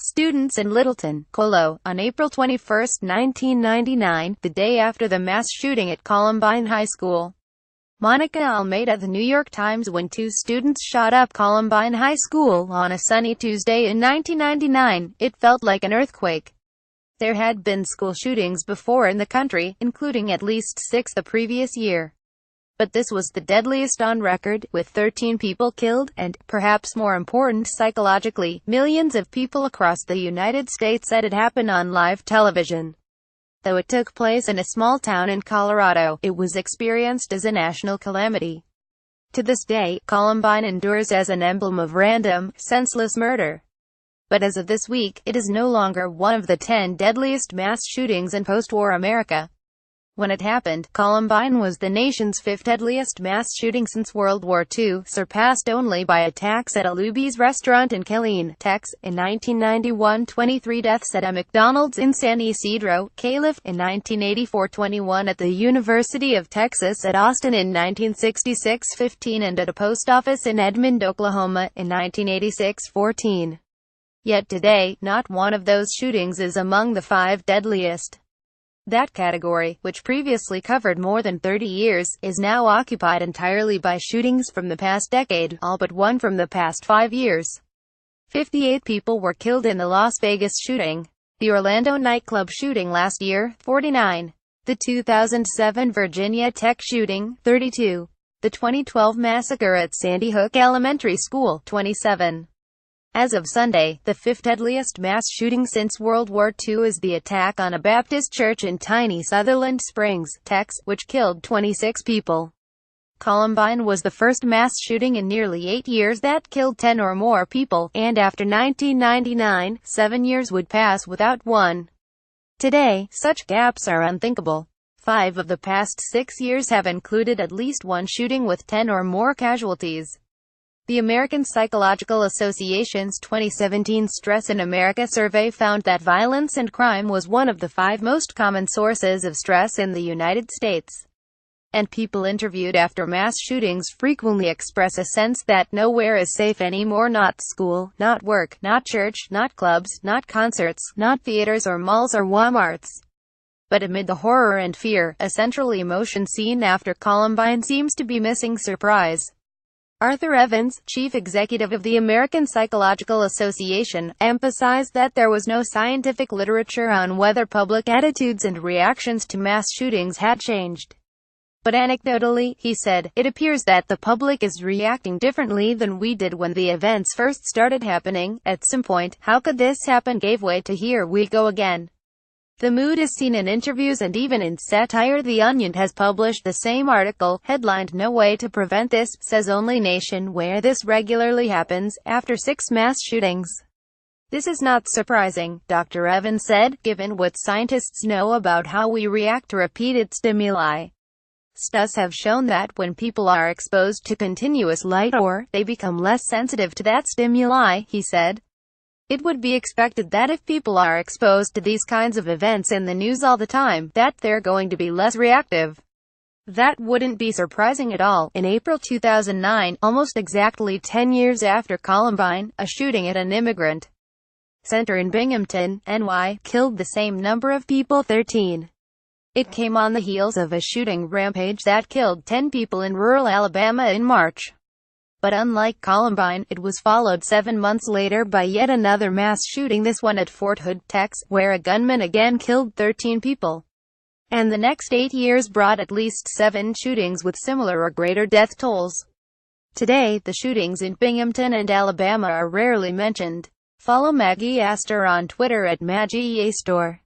Students in Littleton, Colo, on April 21, 1999, the day after the mass shooting at Columbine High School. Monica Almeida, The New York Times. When two students shot up Columbine High School on a sunny Tuesday in 1999, it felt like an earthquake. There had been school shootings before in the country, including at least 6 the previous year. But this was the deadliest on record, with 13 people killed, and, perhaps more important psychologically, millions of people across the United States said it happened on live television. Though it took place in a small town in Colorado, it was experienced as a national calamity. To this day, Columbine endures as an emblem of random, senseless murder. But as of this week, it is no longer one of the 10 deadliest mass shootings in post-war America. When it happened, Columbine was the nation's 5th deadliest mass shooting since World War II, surpassed only by attacks at a Luby's restaurant in Killeen, Texas, in 1991, 23 deaths at a McDonald's in San Ysidro, Calif, in 1984, 21 at the University of Texas at Austin in 1966, 15 and at a post office in Edmond, Oklahoma, in 1986, 14. Yet today, not one of those shootings is among the 5 deadliest. That category, which previously covered more than 30 years, is now occupied entirely by shootings from the past decade, all but one from the past 5 years. 58 people were killed in the Las Vegas shooting, the Orlando nightclub shooting last year, 49, the 2007 Virginia Tech shooting, 32, the 2012 massacre at Sandy Hook Elementary School, 27. As of Sunday, the 5th deadliest mass shooting since World War II is the attack on a Baptist church in tiny Sutherland Springs, Texas, which killed 26 people. Columbine was the first mass shooting in nearly 8 years that killed 10 or more people, and after 1999, 7 years would pass without one. Today, such gaps are unthinkable. 5 of the past 6 years have included at least one shooting with 10 or more casualties. The American Psychological Association's 2017 Stress in America survey found that violence and crime was one of the 5 most common sources of stress in the United States. And people interviewed after mass shootings frequently express a sense that nowhere is safe anymore. Not school, not work, not church, not clubs, not concerts, not theaters or malls or Walmarts. But amid the horror and fear, a central emotion seen after Columbine seems to be missing: surprise. Arthur Evans, chief executive of the American Psychological Association, emphasized that there was no scientific literature on whether public attitudes and reactions to mass shootings had changed. But anecdotally, he said, it appears that the public is reacting differently than we did when the events first started happening. At some point, how could this happen gave way to here we go again. The mood is seen in interviews and even in satire. The Onion has published the same article, headlined "No Way to Prevent This, Says Only Nation Where This Regularly Happens," after 6 mass shootings. This is not surprising, Dr. Evans said, given what scientists know about how we react to repeated stimuli. Studies have shown that when people are exposed to continuous light they become less sensitive to that stimuli, he said. It would be expected that if people are exposed to these kinds of events in the news all the time, that they're going to be less reactive. That wouldn't be surprising at all. In April 2009, almost exactly 10 years after Columbine, a shooting at an immigrant center in Binghamton, NY, killed the same number of people, 13. It came on the heels of a shooting rampage that killed 10 people in rural Alabama in March. But unlike Columbine, it was followed 7 months later by yet another mass shooting, this one at Fort Hood, Texas, where a gunman again killed 13 people. And the next 8 years brought at least 7 shootings with similar or greater death tolls. Today, the shootings in Binghamton and Alabama are rarely mentioned. Follow Maggie Astor on Twitter at MaggieAstor.